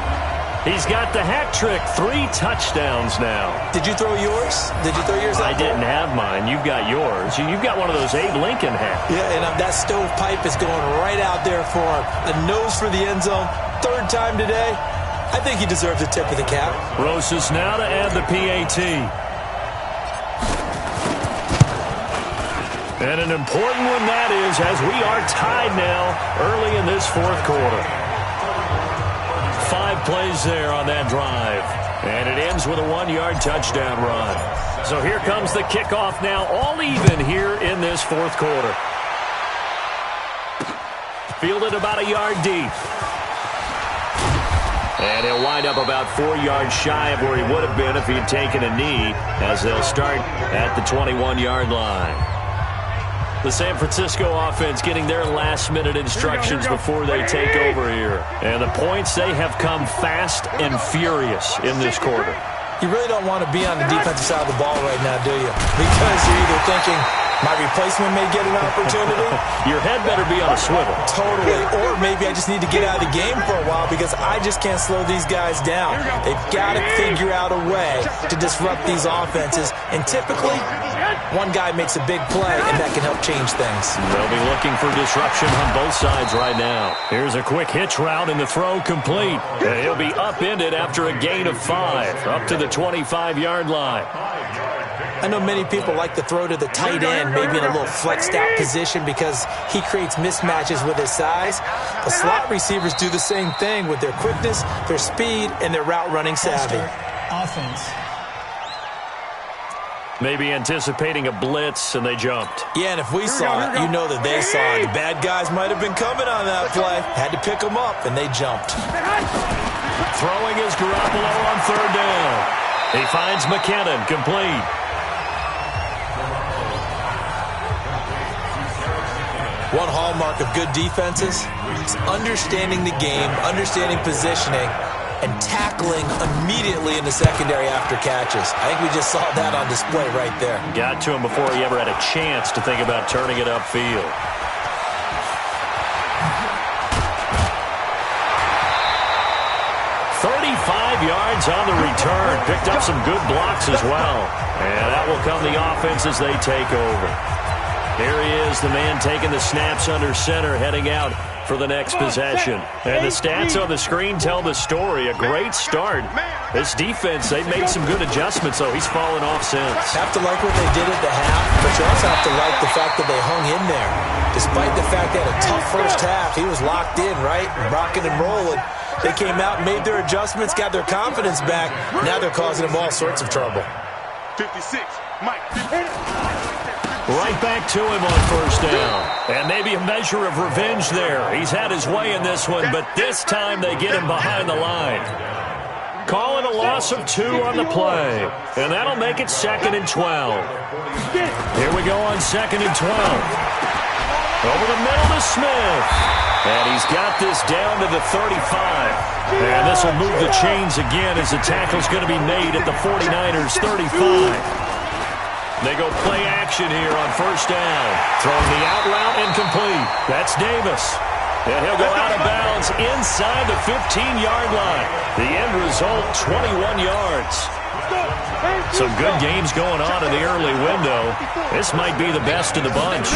He's got the hat trick, 3 touchdowns now. Did you throw yours? Did you throw yours out I didn't have mine. You've got yours. You've got one of those Abe Lincoln hats. Yeah, and that stovepipe is going right out there for him. A nose for the end zone. 3rd time today. I think he deserves a tip of the cap. Rosas now to add the PAT. And an important one that is, as we are tied now early in this 4th quarter. 5 plays there on that drive. And it ends with a 1-yard touchdown run. So here comes the kickoff now, all even here in this 4th quarter. Fielded about a yard deep. And he'll wind up about 4 yards shy of where he would have been if he had taken a knee, as they'll start at the 21-yard line. The San Francisco offense getting their last-minute instructions before they take over here. And the points, they have come fast and furious in this quarter. You really don't want to be on the defensive side of the ball right now, do you? Because you're either thinking, my replacement may get an opportunity. Your head better be on a swivel. Totally. Or maybe I just need to get out of the game for a while because I just can't slow these guys down. They've got to figure out a way to disrupt these offenses. And typically, one guy makes a big play, and that can help change things. They'll be looking for disruption on both sides right now. Here's a quick hitch route, and the throw complete. And he'll be upended after a gain of 5, up to the 25-yard line. I know many people like to throw to the tight end, maybe in a little flexed out position because he creates mismatches with his size. The slot receivers do the same thing with their quickness, their speed, and their route running savvy. Offense. Maybe anticipating a blitz, and they jumped. Yeah, and if we saw it, you know that they saw it. The bad guys might have been coming on that play. Had to pick them up, and they jumped. Throwing is Garoppolo on 3rd down. He finds McKinnon, complete. One hallmark of good defenses is understanding the game, understanding positioning, and tackling immediately in the secondary after catches. I think we just saw that on display right there. Got to him before he ever had a chance to think about turning it upfield. Yards on the return. Picked up some good blocks as well. And that will come the offense as they take over. Here he is, the man taking the snaps under center, heading out for the next possession. And the stats on the screen tell the story. A great start. This defense, they've made some good adjustments, though. He's fallen off since. Have to like what they did at the half, but you also have to like the fact that they hung in there. Despite the fact they had a tough first half, he was locked in, right? Rocking and rolling. They came out and made their adjustments, got their confidence back. Now they're causing them all sorts of trouble. 56, Mike. Right back to him on first down. And maybe a measure of revenge there. He's had his way in this one, but this time they get him behind the line. Calling a loss of 2 on the play. And that'll make it 2nd and 12. Here we go on 2nd and 12. Over the middle to Smith. And he's got this down to the 35. And this will move the chains again as the tackle's going to be made at the 49ers' 35. They go play action here on first down. Throwing the out route incomplete. That's Davis. And he'll go out of bounds inside the 15-yard line. The end result, 21 yards. Some good games going on in the early window. This might be the best of the bunch.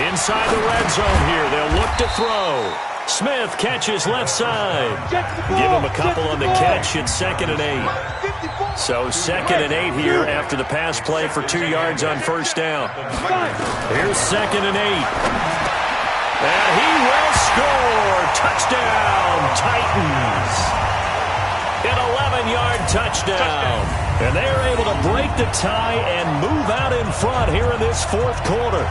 Inside the red zone here, they'll look to throw. Smith catches left side. Give him a couple on the catch. It's 2nd and 8. So 2nd and 8 here after the pass play for 2 yards on first down. Here's 2nd and 8. And he will score. Touchdown, Titans. An 11-yard touchdown. And they're able to break the tie and move out in front here in this fourth quarter.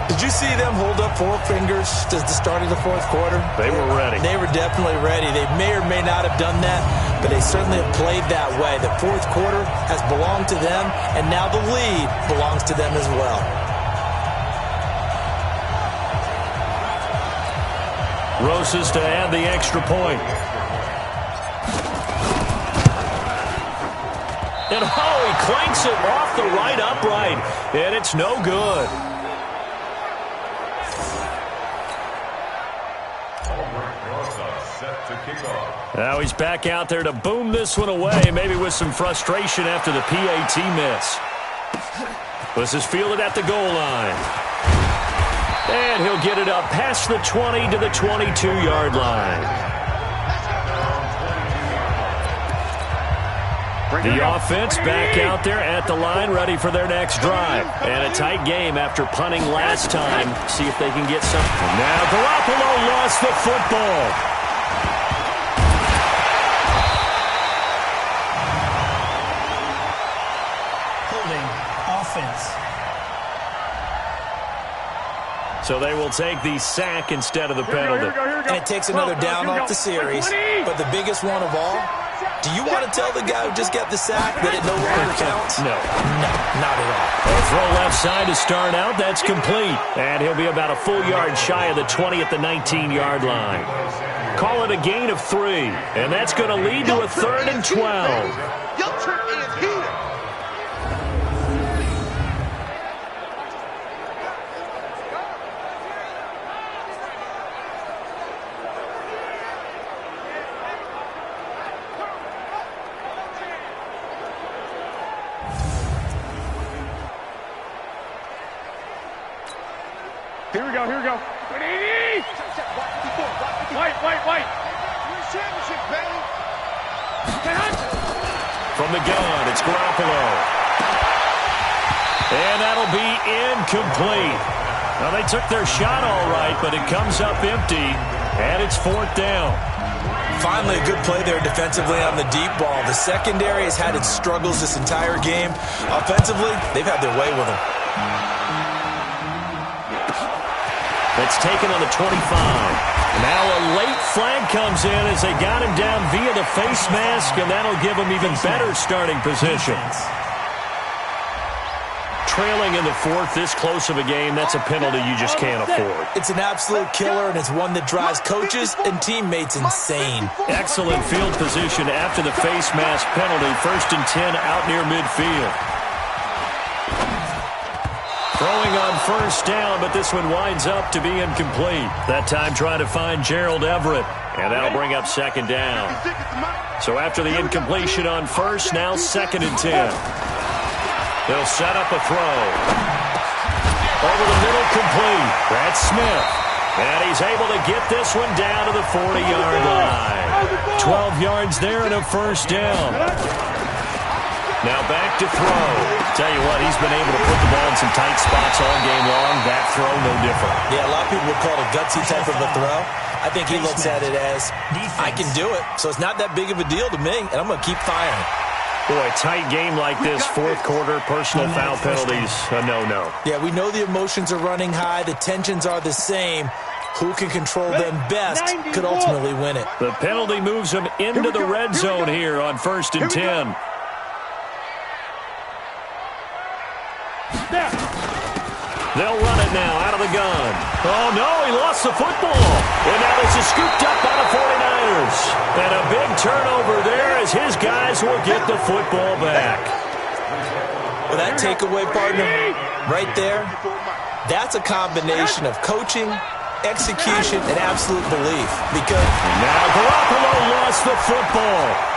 Did you see them hold up 4 fingers at the start of the fourth quarter? They were ready. They were definitely ready. They may or may not have done that, but they certainly have played that way. The fourth quarter has belonged to them, and now the lead belongs to them as well. Rosas to add the extra point. And he clanks it off the right upright, and it's no good. Now he's back out there to boom this one away, maybe with some frustration after the PAT miss. This is fielded at the goal line. And he'll get it up past the 20 to the 22-yard line. The offense back out there at the line, ready for their next drive. And a tight game after punting last time. See if they can get something. Now Garoppolo lost the football. So they will take the sack instead of the penalty. And it takes another down off the series. But the biggest one of all, do you want to tell the guy who just got the sack that it no longer counts? No. No, not at all. A throw left side to start out. That's complete. And he'll be about a full yard shy of the 20 at the 19-yard line. Call it a gain of 3. And that's going to lead to a 3rd and 12. Your turn is here. Here we go, here we go. White. Championship, baby. From the gun, it's Garoppolo. And that'll be incomplete. Now, they took their shot all right, but it comes up empty, and it's 4th down. Finally, a good play there defensively on the deep ball. The secondary has had its struggles this entire game. Offensively, they've had their way with them. That's taken on the 25. Now a late flag comes in as they got him down via the face mask, and that'll give him even better starting position. Trailing in the 4th, this close of a game, that's a penalty you just can't afford. It's an absolute killer, and it's one that drives coaches and teammates insane. Excellent field position after the face mask penalty. 1st and 10 out near midfield. Throwing on first down, but this one winds up to be incomplete. That time trying to find Gerald Everett, and that'll bring up 2nd down. So after the incompletion on first, now 2nd and 10. They'll set up a throw. Over the middle, complete. That's Smith. And he's able to get this one down to the 40-yard line. 12 yards there and a first down. Now back to throw. Tell you what, he's been able to put the ball in some tight spots all game long. That throw, no different. Yeah, a lot of people would call it a gutsy type of a throw. I think he looks at it as, I can do it, so it's not that big of a deal to me, and I'm going to keep firing. Boy, tight game like this, fourth quarter, personal foul penalties, a no-no. Yeah, we know the emotions are running high. The tensions are the same. Who can control them best could ultimately win it. The penalty moves him into the red zone here on 1st and 10. They'll run it now out of the gun. Oh, no, he lost the football. And now this is scooped up by the 49ers. And a big turnover there as his guys will get the football back. Well, that takeaway, partner, right there, that's a combination of coaching, execution, and absolute belief. Because now Garoppolo lost the football.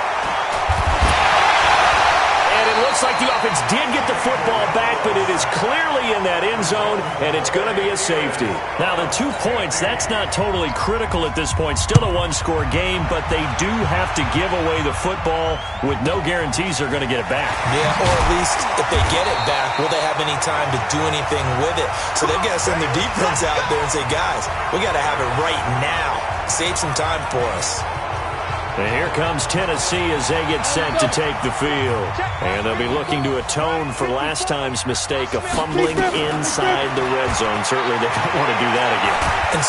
It looks like the offense did get the football back, but it is clearly in that end zone, and it's going to be a safety. Now, the 2 points, that's not totally critical at this point. Still a one-score game, but they do have to give away the football with no guarantees they're going to get it back. Yeah, or at least if they get it back, will they have any time to do anything with it? So they've got to send their defense out there and say, guys, we got to have it right now. Save some time for us. And here comes Tennessee as they get set to take the field. And they'll be looking to atone for last time's mistake of fumbling inside the red zone. Certainly they don't want to do that again. And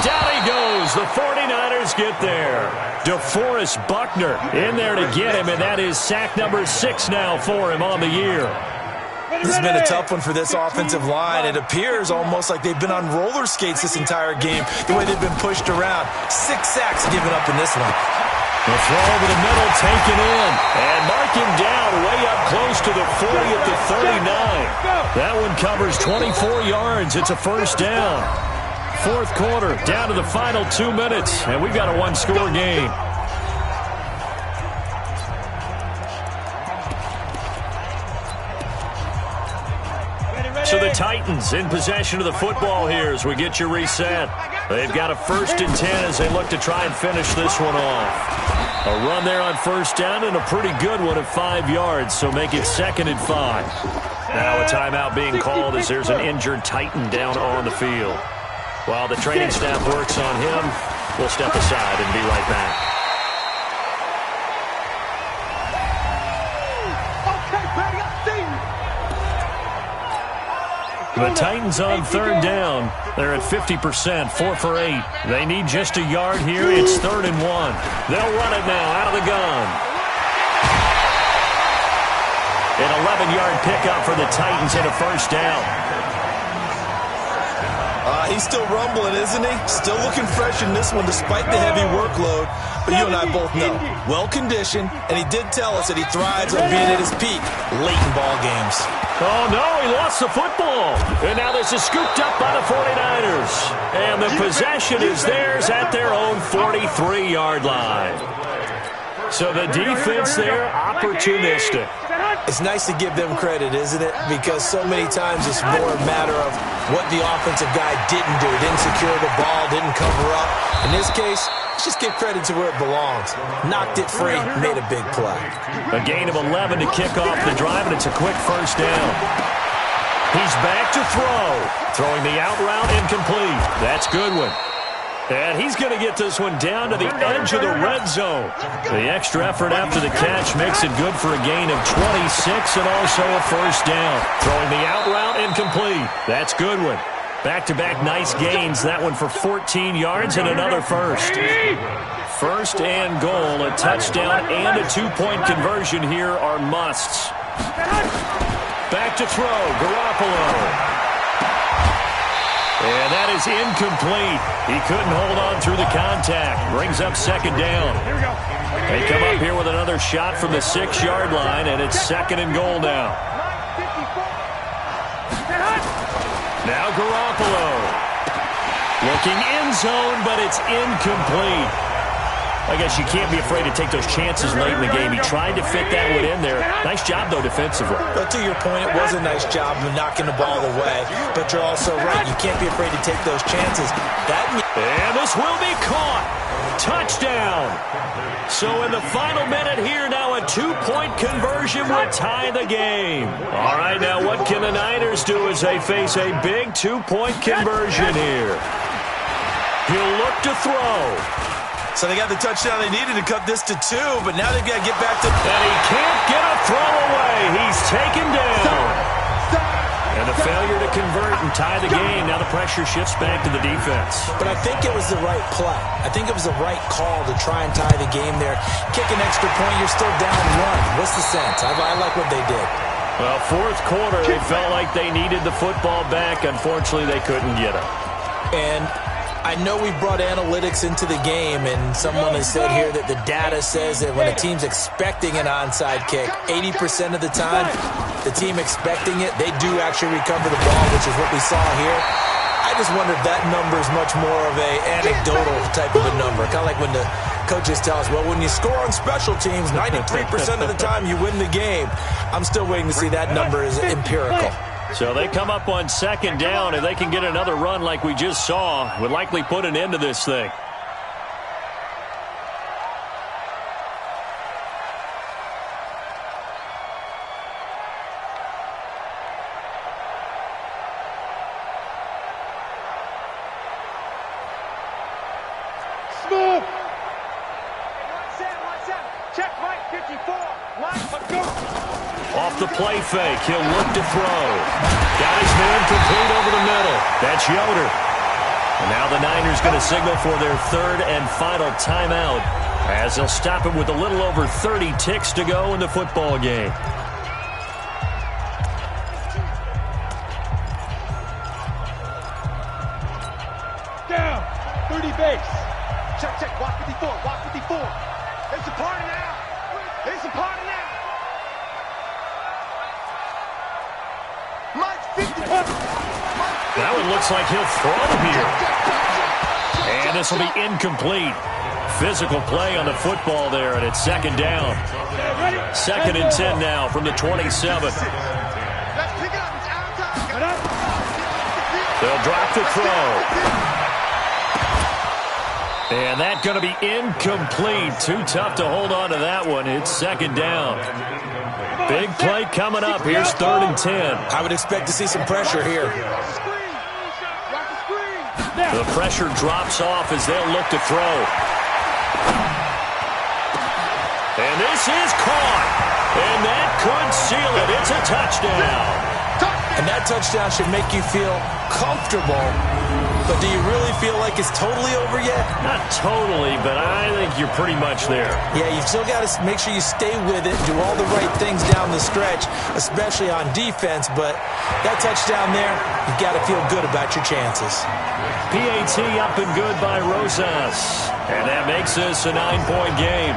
down he goes. The 49ers get there. DeForest Buckner in there to get him, and that is sack number 6 now for him on the year. This has been a tough one for this offensive line. It appears almost like they've been on roller skates this entire game, the way they've been pushed around. 6 sacks given up in this one. The throw over the middle taken in. And mark him down way up close to the 40 at the 39. That one covers 24 yards. It's a first down. Fourth quarter, down to the final 2 minutes. And we've got a one-score game. So the Titans in possession of the football here as we get you reset. They've got a 1st and 10 as they look to try and finish this one off. A run there on first down and a pretty good one at 5 yards, so make it 2nd and 5. Now a timeout being called as there's an injured Titan down on the field. While the training staff works on him, we'll step aside and be right back. The Titans on 3rd down. They're at 50%, 4 for 8. They need just a yard here. It's 3rd and 1. They'll run it now out of the gun. An 11-yard pickup for the Titans and a first down. He's still rumbling, isn't he? Still looking fresh in this one despite the heavy workload. But you and I both know, well-conditioned, and he did tell us that he thrives on being at his peak late in ball games. Oh, no, he lost the football. And now this is scooped up by the 49ers. And the possession is theirs at their own 43-yard line. So the defense there, opportunistic. It's nice to give them credit, isn't it? Because so many times it's more a matter of what the offensive guy didn't do. Didn't secure the ball, didn't cover up. In this case, let's just give credit to where it belongs. Knocked it free, made a big play. A gain of 11 to kick off the drive, and it's a quick first down. He's back to throw. Throwing the out route incomplete. That's Goodwin. And he's going to get this one down to the edge of the red zone. The extra effort after the catch makes it good for a gain of 26 and also a first down. Throwing the out route incomplete. That's Goodwin. Back-to-back nice gains. That one for 14 yards and another first. First and goal, a touchdown and a 2-point conversion here are musts. Back to throw, Garoppolo. And that is incomplete. He couldn't hold on through the contact. Brings up second down. They come up here with another shot from the 6-yard line, and it's 2nd and goal now. Now Garoppolo. Looking end zone, but it's incomplete. I guess you can't be afraid to take those chances late in the game. He tried to fit that one in there. Nice job, though, defensively. But to your point, it was a nice job of knocking the ball away. But you're also right. You can't be afraid to take those chances. And this will be caught. Touchdown. So in the final minute here, now a 2-point conversion will tie the game. All right, now what can the Niners do as they face a big 2-point conversion here? He'll look to throw. So they got the touchdown they needed to cut this to 2, but now they've got to get back to... And he can't get a throw away. He's taken down. And a failure to convert and tie the game. Now the pressure shifts back to the defense. But I think it was the right play. I think it was the right call to try and tie the game there. Kick an extra point, you're still down 1. What's the sense? I like what they did. Well, fourth quarter, they felt like they needed the football back. Unfortunately, they couldn't get it. And I know we brought analytics into the game, and someone has said here that the data says that when a team's expecting an onside kick, 80% of the time, the team expecting it, they do actually recover the ball, which is what we saw here. I just wonder if that number is much more of a anecdotal type of a number. Kind of like when the coaches tell us, well, when you score on special teams, 93% of the time you win the game. I'm still waiting to see that number is empirical. So they come up on second down, and they can get another run like we just saw. Would likely put an end to this thing. Smooth. Check right, 54. Line, go. Off the play fake, he'll look to throw. Got his man complete over the middle. That's Yoder. And now the Niners going to signal for their third and final timeout as they'll stop it with a little over 30 ticks to go in the football game. Down. 30 base. Check. Walk 54. Walk 54. It's a party now. It's a party now. That one looks like he'll throw here. And this will be incomplete. Physical play on the football there, and it's second down. Second and 10 now from the 27. They'll drop the throw. And that's going to be incomplete. Too tough to hold on to that one. It's second down. Big play coming up. Here's third and 10. I would expect to see some pressure here. The pressure drops off as they'll look to throw. And this is caught. And that could seal it. It's a touchdown. And that touchdown should make you feel comfortable. But do you really feel like it's totally over yet? Not totally, but I think you're pretty much there. Yeah, you've still got to make sure you stay with it, do all the right things down the stretch, especially on defense. But that touchdown there, you've got to feel good about your chances. PAT up and good by Rosas. And that makes this a 9-point game.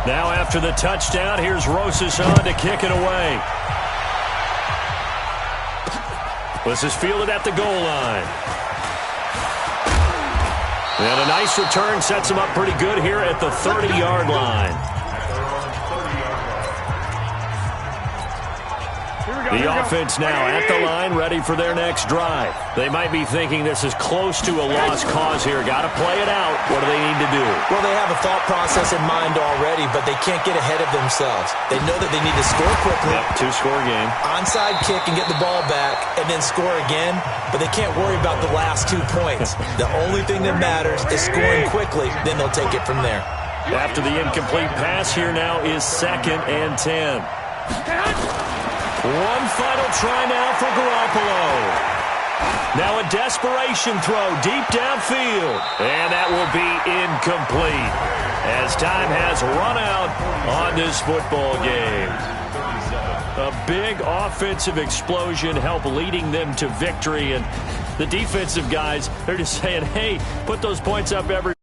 Now after the touchdown, here's Rosas on to kick it away. This is fielded at the goal line. And a nice return sets him up pretty good here at the 30-yard line. The offense now at the line, ready for their next drive. They might be thinking this is close to a lost cause here. Got to play it out. What do they need to do? Well, they have a thought process in mind already, but they can't get ahead of themselves. They know that they need to score quickly. Yep, two-score game. Onside kick and get the ball back and then score again, but they can't worry about the last 2 points. The only thing that matters is scoring quickly, then they'll take it from there. After the incomplete pass, here now is second and 10. One final try now for Garoppolo. Now a desperation throw deep downfield. And that will be incomplete as time has run out on this football game. A big offensive explosion helped leading them to victory. And the defensive guys, they're just saying, hey, put those points up every